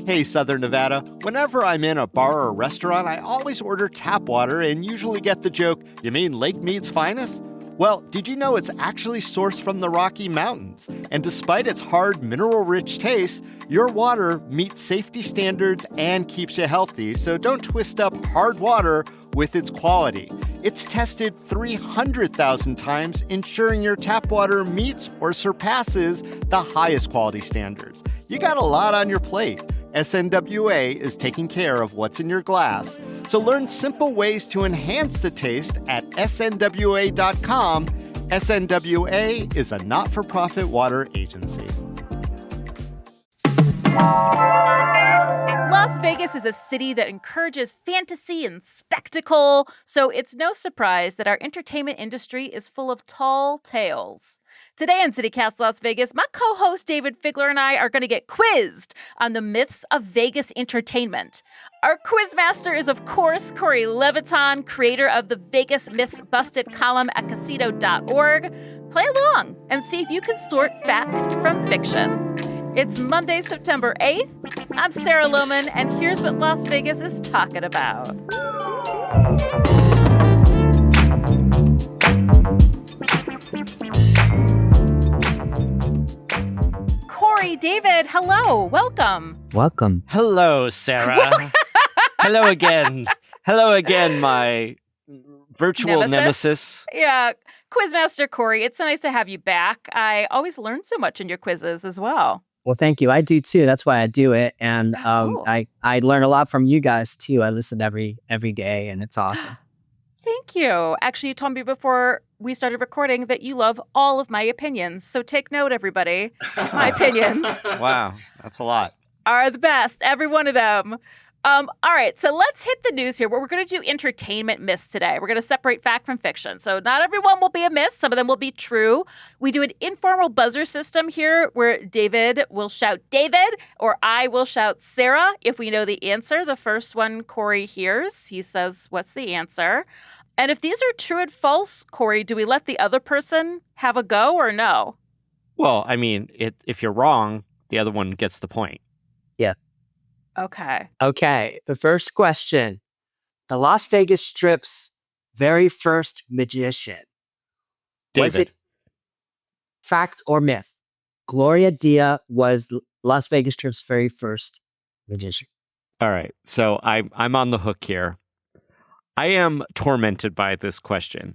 Hey, Southern Nevada. Whenever I'm in a bar or restaurant, I always order tap water and usually get the joke, "You mean Lake Mead's finest?" Well, did you know it's actually sourced from the Rocky Mountains? And despite its hard, mineral-rich taste, your water meets safety standards and keeps you healthy, so don't twist up hard water with its quality. It's tested 300,000 times, ensuring your tap water meets or surpasses the highest quality standards. You got a lot on your plate. SNWA is taking care of what's in your glass. So learn simple ways to enhance the taste at snwa.com. SNWA is a not-for-profit water agency. Las Vegas is a city that encourages fantasy and spectacle, so it's no surprise that our entertainment industry is full of tall tales. Today on CityCast Las Vegas, my co-host David Figler and I are going to get quizzed on the myths of Vegas entertainment. Our quizmaster is, of course, Corey Leviton, creator of the Vegas Myths Busted column at casito.org. Play along and see if you can sort fact from fiction. It's Monday, September 8th. I'm Sarah Lohman, and here's what Las Vegas is talking about. Corey, David, hello. Welcome. Welcome. Hello, Sarah. Hello again. Hello again, my virtual nemesis. Yeah. Quizmaster Corey, it's so nice to have you back. I always learn so much in your quizzes as well. Well, thank you. I do too. That's why I do it. And Cool. I learn a lot from you guys too. I listen every day and it's awesome. Thank you. Actually, you told me before we started recording that you love all of my opinions. So take note, everybody. My opinions Wow, that's a lot. are the best. Every one of them. All right, so let's hit the news here. We're going to do entertainment myths today. We're going to separate fact from fiction. So not everyone will be a myth. Some of them will be true. We do an informal buzzer system here where David will shout David or I will shout Sarah if we know the answer. The first one Corey hears, he says, what's the answer? And if these are true and false, Corey, do we let the other person have a go or no? Well, I mean, if you're wrong, the other one gets the point. Okay. Okay. The first question. The Las Vegas Strip's very first magician. Was David. it fact or myth? Gloria Dia was Las Vegas Strip's very first magician. All right, so I'm on the hook here. I am tormented by this question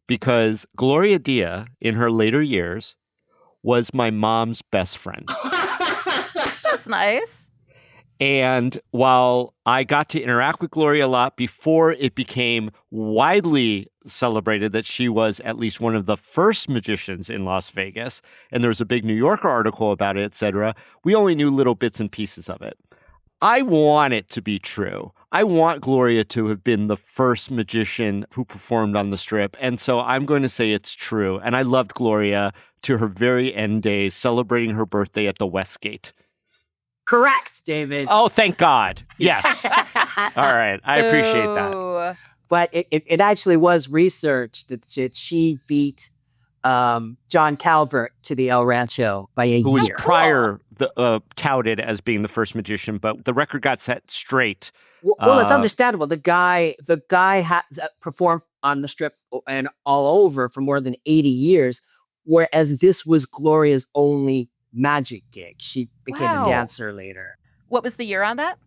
because Gloria Dia, in her later years, was my mom's best friend. That's nice. And while I got to interact with Gloria a lot before it became widely celebrated that she was at least one of the first magicians in Las Vegas, and there was a big New Yorker article about it, etc., we only knew little bits and pieces of it. I want it to be true. I want Gloria to have been the first magician who performed on the Strip, and so I'm going to say it's true. And I loved Gloria to her very end days, celebrating her birthday at the Westgate. Correct, David. Oh, thank God. Yes. All right. I appreciate that. Ooh. But it actually was researched that she beat John Calvert to the El Rancho by a Who was year. prior touted as being the first magician, but the record got set straight. Well, it's understandable. The guy performed on the Strip and all over for more than 80 years, whereas this was Gloria's only magic gig. She became Wow. a dancer later. What was the year on that?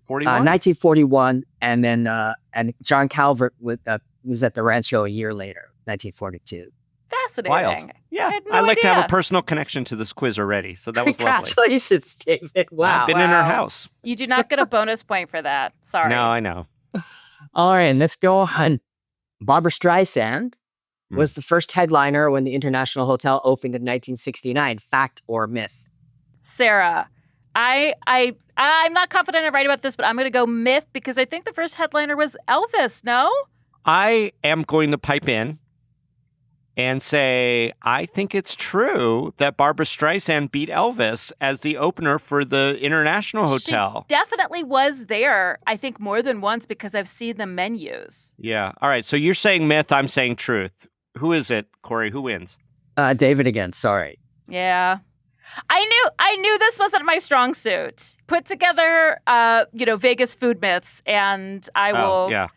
41? 1941, and then and John Calvert was at the Rancho a year later, 1942. Fascinating. Wild. Yeah. I had no I like to have idea. a personal connection to this quiz already, so that was lovely. Congratulations, David. Wow. I've been in her Wow. house. You do not get a bonus point for that. Sorry. No, I know. All right, let's go on. Barbara Streisand was the first headliner when the International Hotel opened in 1969. Fact or myth? Sarah, I'm not confident I'm right about this, but I'm going to go myth because I think the first headliner was Elvis, no? I am going to pipe in and say I think it's true that Barbara Streisand beat Elvis as the opener for the International Hotel. She definitely was there, I think, more than once because I've seen the menus. Yeah. All right. So you're saying myth. I'm saying truth. Who is it, Corey? Who wins? David again, sorry. Yeah. I knew this wasn't my strong suit. Put together, Vegas food myths, and I will. Oh, yeah.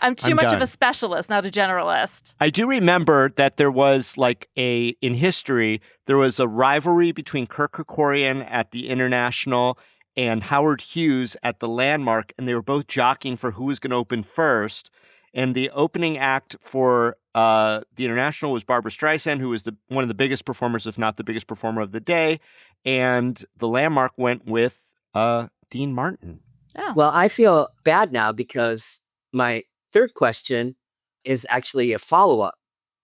I'm too much of a specialist, not a generalist. I do remember that there was in history, there was a rivalry between Kirk Kerkorian at the International and Howard Hughes at the Landmark, and they were both jockeying for who was going to open first. And the opening act for the International was Barbra Streisand, who was one of the biggest performers, if not the biggest performer of the day. And the Landmark went with Dean Martin. Oh. Well, I feel bad now because my third question is actually a follow-up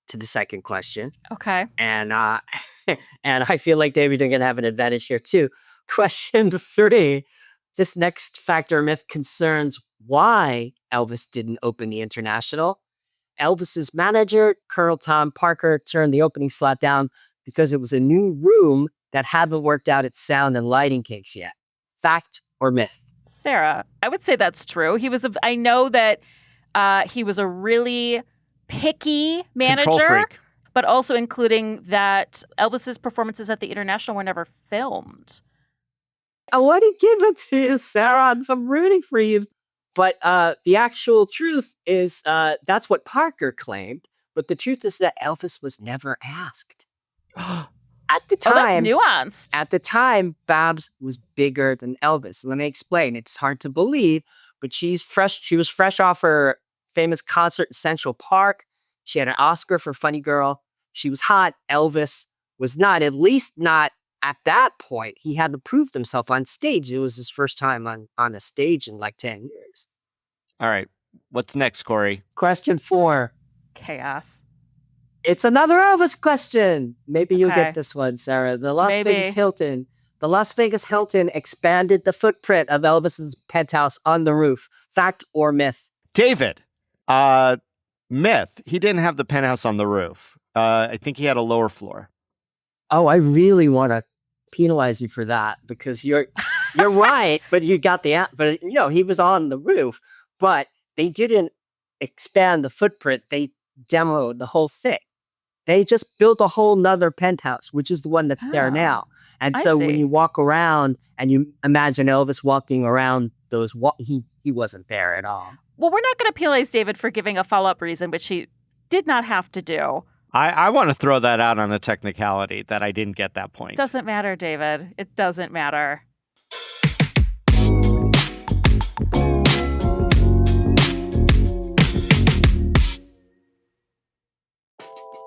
to the second question. Okay. And and I feel like, David, you're going to have an advantage here, too. Question 3. This next fact or myth concerns why Elvis didn't open the International. Elvis's manager, Colonel Tom Parker, turned the opening slot down because it was a new room that hadn't worked out its sound and lighting kinks yet. Fact or myth? Sarah, I would say that's true. I know that he was a really picky manager, Control freak. But also including that Elvis's performances at the International were never filmed. I want to give it to you, Sarah. I'm rooting for you. But the actual truth is that's what Parker claimed. But the truth is that Elvis was never asked. At the time, that's nuanced. At the time, Babs was bigger than Elvis. Let me explain. It's hard to believe, but she was fresh off her famous concert in Central Park. She had an Oscar for Funny Girl. She was hot. Elvis was not, at least not at that point. He hadn't proved himself on stage. It was his first time on a stage in 10 years. All right. What's next, Corey? Question 4. Chaos. It's another Elvis question. Maybe you'll get this one, Sarah. The Las Vegas Hilton expanded the footprint of Elvis's penthouse on the roof. Fact or myth? David, myth. He didn't have the penthouse on the roof. I think he had a lower floor. Oh, I really want to penalize you for that because you're right, but you got but he was on the roof, but they didn't expand the footprint. They demoed the whole thing. They just built a whole nother penthouse, which is the one that's there now. And so when you walk around and you imagine Elvis walking around those, he wasn't there at all. Well, we're not going to penalize David for giving a follow-up reason, which he did not have to do. I want to throw that out on a technicality that I didn't get that point. It doesn't matter, David. It doesn't matter.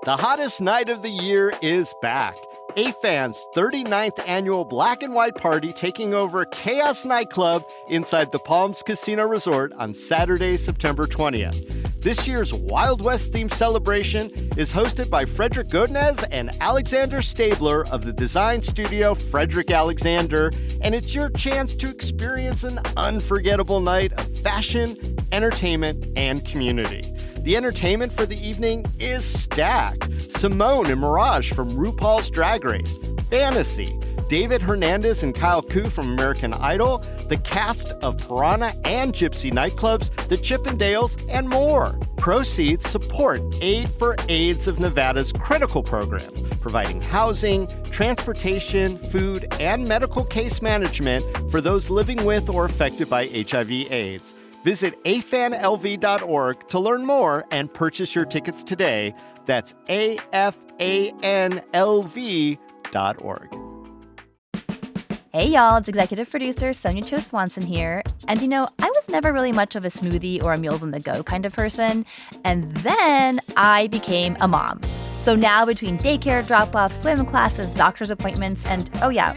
The hottest night of the year is back. AFAN's 39th annual Black and White Party taking over Chaos Nightclub inside the Palms Casino Resort on Saturday, September 20th. This year's Wild West-themed celebration is hosted by Frederick Godinez and Alexander Stabler of the design studio Frederick Alexander, and it's your chance to experience an unforgettable night of fashion, entertainment, and community. The entertainment for the evening is stacked. Simone and Mirage from RuPaul's Drag Race, Fantasy, David Hernandez and Kyle Koo from American Idol, the cast of Piranha and Gypsy Nightclubs, the Chippendales, and more. Proceeds support Aid for AIDS of Nevada's critical programs, providing housing, transportation, food, and medical case management for those living with or affected by HIV/AIDS. Visit afanlv.org to learn more and purchase your tickets today. That's afanlv.org. Hey y'all, it's executive producer Sonia Cho Swanson here. And I was never really much of a smoothie or a meals on the go kind of person. And then I became a mom. So now between daycare drop-offs, swim classes, doctor's appointments, and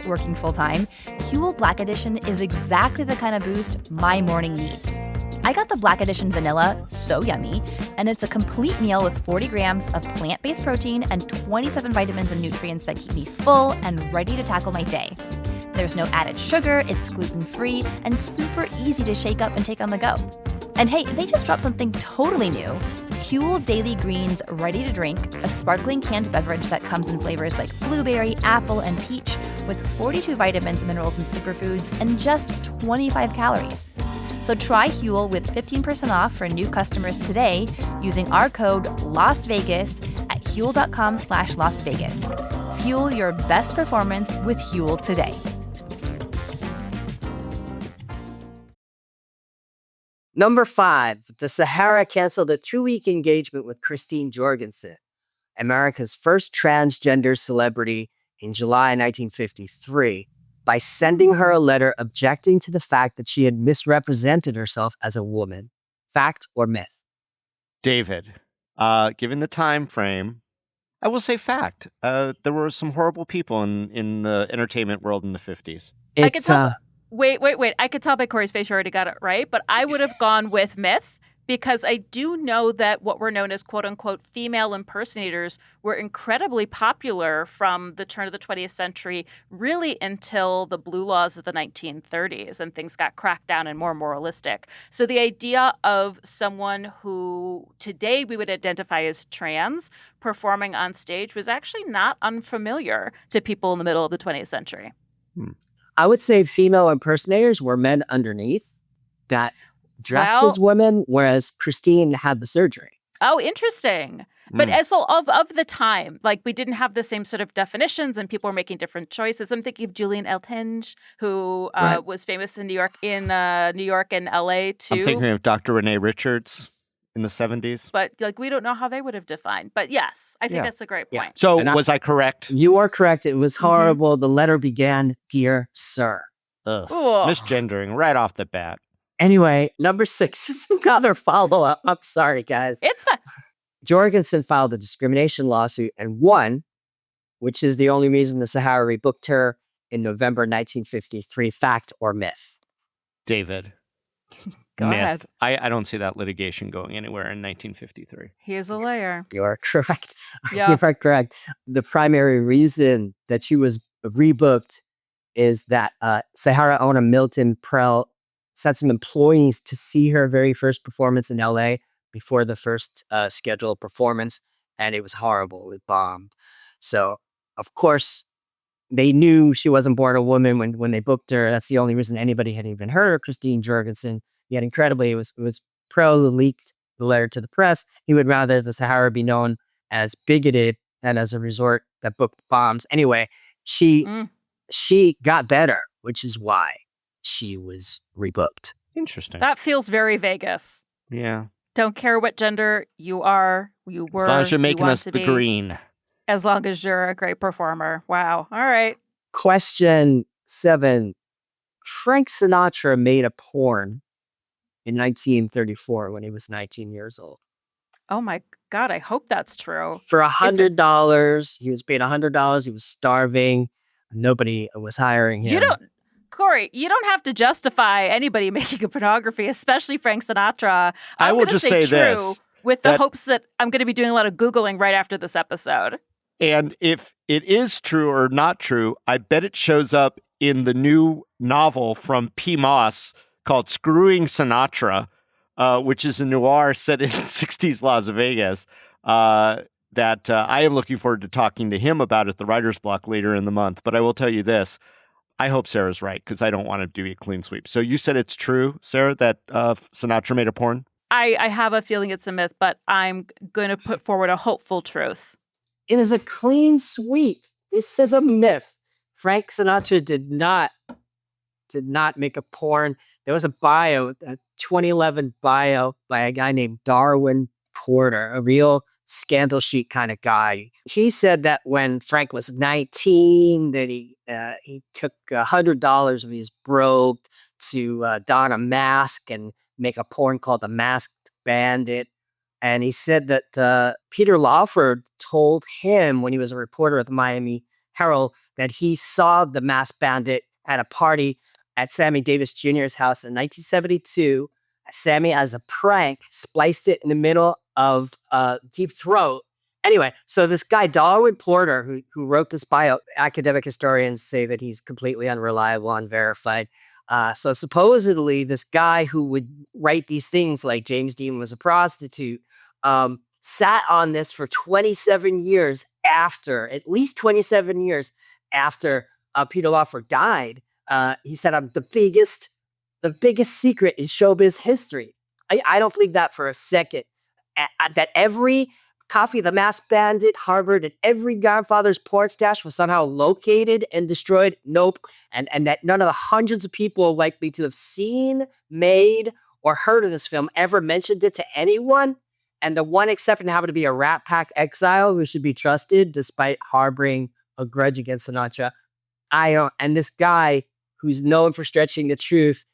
working full-time, Huel Black Edition is exactly the kind of boost my morning needs. I got the Black Edition Vanilla, so yummy, and it's a complete meal with 40 grams of plant-based protein and 27 vitamins and nutrients that keep me full and ready to tackle my day. There's no added sugar, it's gluten-free, and super easy to shake up and take on the go. And hey, they just dropped something totally new. Huel Daily Greens Ready to Drink, a sparkling canned beverage that comes in flavors like blueberry, apple, and peach, with 42 vitamins, minerals, and superfoods, and just 25 calories. So try Huel with 15% off for new customers today using our code LASVEGAS at Huel.com/Las Vegas. Fuel your best performance with Huel today. Number 5, the Sahara canceled a 2-week engagement with Christine Jorgensen, America's first transgender celebrity, in July 1953, by sending her a letter objecting to the fact that she had misrepresented herself as a woman. Fact or myth? David, given the time frame, I will say fact. There were some horrible people in the entertainment world in the 50s. I could tell. Wait. I could tell by Corey's face you already got it right, but I would have gone with myth because I do know that what were known as quote unquote female impersonators were incredibly popular from the turn of the 20th century, really until the blue laws of the 1930s and things got cracked down and more moralistic. So the idea of someone who today we would identify as trans performing on stage was actually not unfamiliar to people in the middle of the 20th century. I would say female impersonators were men underneath that dressed as women, whereas Christine had the surgery. Oh, interesting. But so of the time, like we didn't have the same sort of definitions and people were making different choices. I'm thinking of Julian Eltinge, who was famous in New York and LA too. I'm thinking of Dr. Renee Richards in the 70s. But like we don't know how they would have defined. But yes, I think that's a great point. So was I correct? You are correct. It was horrible. The letter began, "Dear Sir." Ugh. Misgendering right off the bat. Anyway, number 6 is another follow-up. I'm sorry, guys. It's fine. Jorgensen filed a discrimination lawsuit and won, which is the only reason the Sahara rebooked her in November 1953. Fact or myth? David. Go ahead. I don't see that litigation going anywhere in 1953. He is a lawyer. You are correct. Yeah. You are correct. The primary reason that she was rebooked is that Sahara owner Milton Prell sent some employees to see her very first performance in LA before the first scheduled performance, and it was horrible. It was bombed. So, of course, they knew she wasn't born a woman when they booked her. That's the only reason anybody had even heard of Christine Jorgensen. Yet, incredibly, it was Prell who leaked the letter to the press. He would rather the Sahara be known as bigoted than as a resort that booked bombs. Anyway, she got better, which is why she was rebooked. Interesting. That feels very Vegas. Yeah. Don't care what gender you are, you were. As long as you're making us the green. As long as you're a great performer. Wow. All right. Question 7. Frank Sinatra made a porn in 1934 when he was 19 years old. Oh my God, I hope that's true. For $100, he was paid $100. He was starving. Nobody was hiring him. Corey, you don't have to justify anybody making a pornography, especially Frank Sinatra. I will just say this. With the hopes that I'm going to be doing a lot of Googling right after this episode. And if it is true or not true, I bet it shows up in the new novel from P. Moss called Screwing Sinatra, which is a noir set in 60s Las Vegas, that I am looking forward to talking to him about at the writer's block later in the month. But I will tell you this. I hope Sarah's right, because I don't want to do a clean sweep. So you said it's true, Sarah, that Sinatra made a porn? I have a feeling it's a myth, but I'm going to put forward a hopeful truth. It is a clean sweep. This is a myth. Frank Sinatra did not make a porn. There was a 2011 bio by a guy named Darwin Porter, a real scandal sheet kind of guy. He said that when Frank was 19, that he took $100 of his broke to don a mask and make a porn called The Masked Bandit. And he said that Peter Lawford told him when he was a reporter at the Miami Herald that he saw The Masked Bandit at a party at Sammy Davis Jr.'s house in 1972. Sammy, as a prank, spliced it in the middle of Deep Throat. Anyway, so this guy, Darwin Porter, who wrote this bio, academic historians say that he's completely unreliable, unverified. So supposedly this guy who would write these things like James Dean was a prostitute, sat on this for 27 years after, at least 27 years after Peter Lawford died. He said, the biggest secret is showbiz history. I don't believe that for a second. That every Coffee the Masked Bandit harbored and every Godfather's porn stash was somehow located and destroyed? Nope. And that none of the hundreds of people likely to have seen, made, or heard of this film ever mentioned it to anyone? And the one exception happened to be a Rat Pack exile who should be trusted despite harboring a grudge against Sinatra. And this guy who's known for stretching the truth,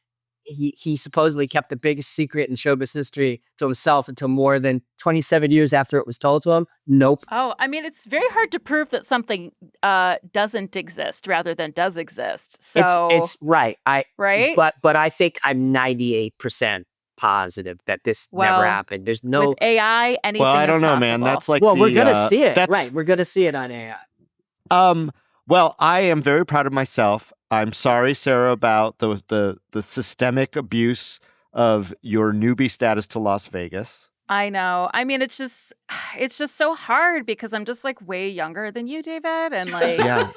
he supposedly kept the biggest secret in showbiz history to himself until more than 27 years after it was told to him. Nope. Oh, I mean, it's very hard to prove that something doesn't exist rather than does exist. So It's right. right? But I think I'm 98% positive that this never happened. There's no with AI, anything Well, I don't is know, man. possible. That's like Well, the, we're gonna see it. that's- Right. We're gonna see it on AI. Well, I am very proud of myself. I'm sorry, Sarah, about the systemic abuse of your newbie status to Las Vegas. I know. I mean, it's just so hard because I'm just like way younger than you, David, and like Yeah.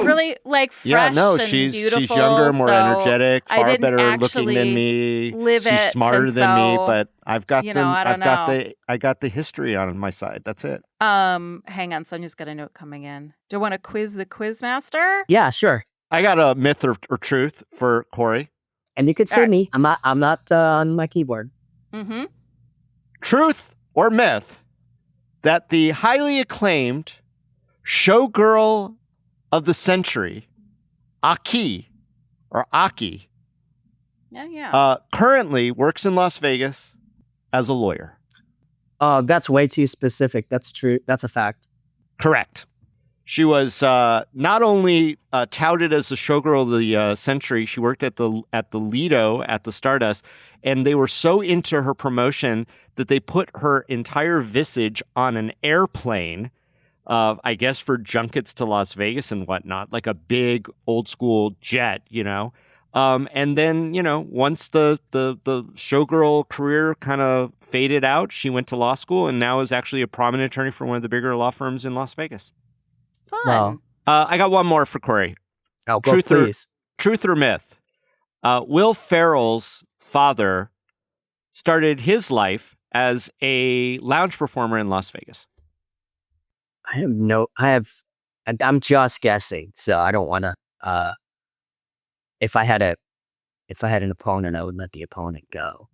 really like fresh Yeah, no, and she's beautiful. younger, more so energetic, I far didn't better looking actually than me. live She's it, smarter and than me, so, but I've got you know, I don't I got the history on my side. That's it. Hang on, Sonia's got a note coming in. Do you want to quiz the quiz master? Yeah, sure. I got a myth or truth for Corey. And you could All see right. me. I'm not on my keyboard. Mm-hmm. Truth or myth that the highly acclaimed showgirl of the century, Aki, Yeah. currently works in Las Vegas as a lawyer. Oh, that's way too specific. That's true. That's a fact. Correct. She was not only touted as the showgirl of the century, she worked at the Lido at the Stardust, and they were so into her promotion that they put her entire visage on an airplane, I guess for junkets to Las Vegas and whatnot, like a big old school jet, you know. And then, you know, once the showgirl career kind of faded out, she went to law school and now is actually a prominent attorney for one of the bigger law firms in Las Vegas. Fun. Wow. I got one more for Corey. Oh, go Truth or- please. Truth or myth? Will Ferrell's father started his life as a lounge performer in Las Vegas. I'm just guessing, so I don't want to. If I had an opponent, I would let the opponent go.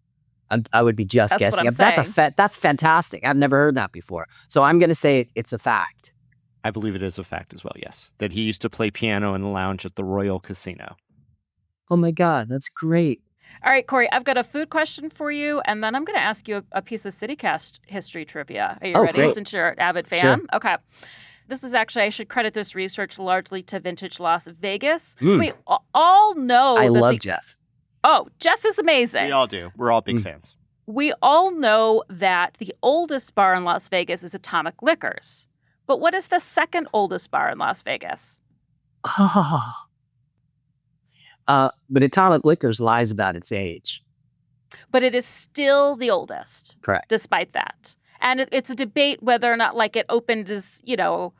I would be just That's what guessing. I'm saying. That's fantastic. I've never heard that before. So I'm going to say it's a fact. I believe it is a fact as well, yes. That he used to play piano in the lounge at the Royal Casino. Oh my God, that's great. All right, Corey, I've got a food question for you, and then I'm going to ask you a piece of CityCast history trivia. Are you ready, great. since you're an avid fan? Sure. Okay. This is actually, I should credit this research largely to Vintage Las Vegas. Mm. We all know I that love Jeff. Oh, Jeff is amazing. We all do. We're all big fans. We all know that the oldest bar in Las Vegas is Atomic Liquors. But what is the second oldest bar in Las Vegas? But Atomic Liquors lies about its age. But it is still the oldest. Correct. Despite that. And it's a debate whether or not, like, it opened as, you know,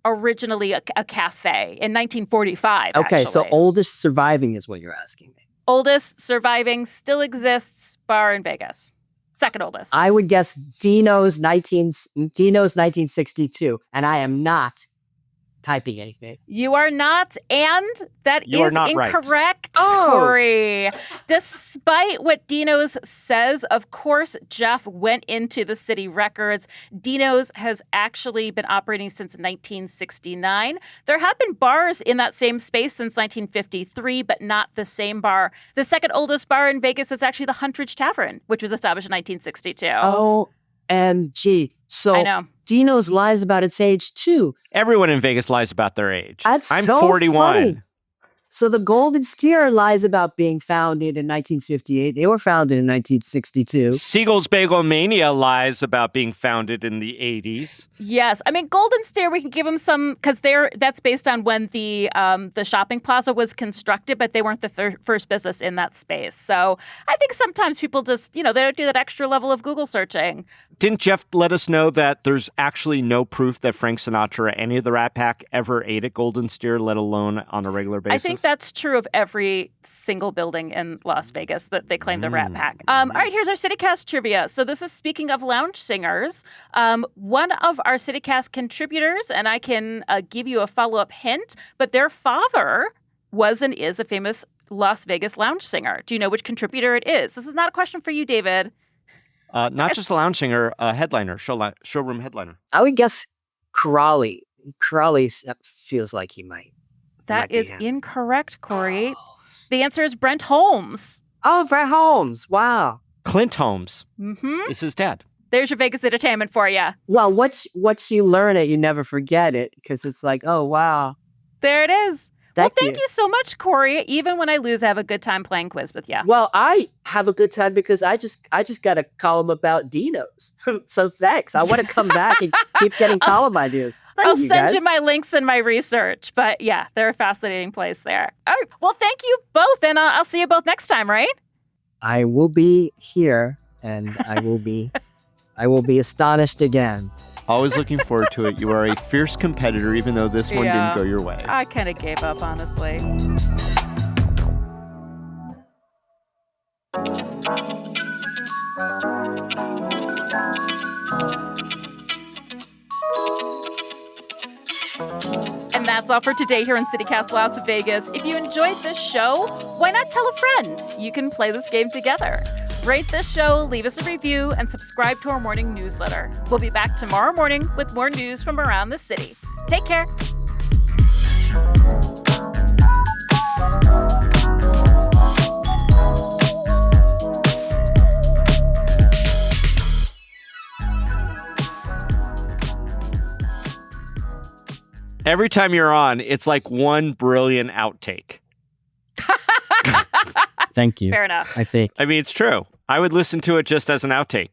originally a cafe in 1945, Okay, so actually. oldest surviving is what you're asking me. Oldest surviving, still exists bar in Vegas. Second oldest. I would guess Dino's 1962, and I am not typing anything. You are not, and that You are is not right. incorrect, Oh. Corey. Despite what Dino's says, of course, Jeff went into the city records. Dino's has actually been operating since 1969. There have been bars in that same space since 1953, but not the same bar. The second oldest bar in Vegas is actually the Huntridge Tavern, which was established in 1962. OMG. So I know. Dino's lies about its age too. Everyone in Vegas lies about their age. That's I'm so 41. funny. So the Golden Steer lies about being founded in 1958. They were founded in 1962. Siegel's Bagel Mania lies about being founded in the 80s. Yes, I mean Golden Stair. We can give them some because that's based on when the shopping plaza was constructed, but they weren't the first business in that space. So I think sometimes people just they don't do that extra level of Google searching. Didn't Jeff let us know that there's actually no proof that Frank Sinatra or any of the Rat Pack ever ate at Golden Steer, let alone on a regular basis? I think that's true of every single building in Las Vegas that they claim the Rat Pack. All right, here's our CityCast trivia. So this is speaking of lounge singers. One of our CityCast contributors, and I can give you a follow-up hint, but their father was and is a famous Las Vegas lounge singer. Do you know which contributor it is? This is not a question for you, David. Not just a lounge singer, a headliner, showroom headliner. I would guess Crawley. Crawley feels like he might. That is incorrect, Corey. The answer is Brent Holmes. Oh, Brent Holmes. Wow. Clint Holmes Mm-hmm. is his dad. There's your Vegas entertainment for you. Well, once you learn it, you never forget it because it's like, oh, wow. There it is. Thank you so much, Corey. Even when I lose, I have a good time playing quiz with you. Well, I have a good time because I just got a column about dinos. So thanks. I want to come back and keep getting column ideas. I'll send you my links and my research. But yeah, there are fascinating plays there. All right. Well, thank you both. And I'll see you both next time, right? I will be here and I will be astonished again. Always looking forward to it. You are a fierce competitor, even though this one didn't go your way. I kind of gave up, honestly. And that's all for today here in CityCast Las Vegas. If you enjoyed this show, why not tell a friend? You can play this game together. Rate this show, leave us a review, and subscribe to our morning newsletter. We'll be back tomorrow morning with more news from around the city. Take care. Every time you're on, it's like one brilliant outtake. Thank you. Fair enough. I think. I mean, it's true. I would listen to it just as an outtake.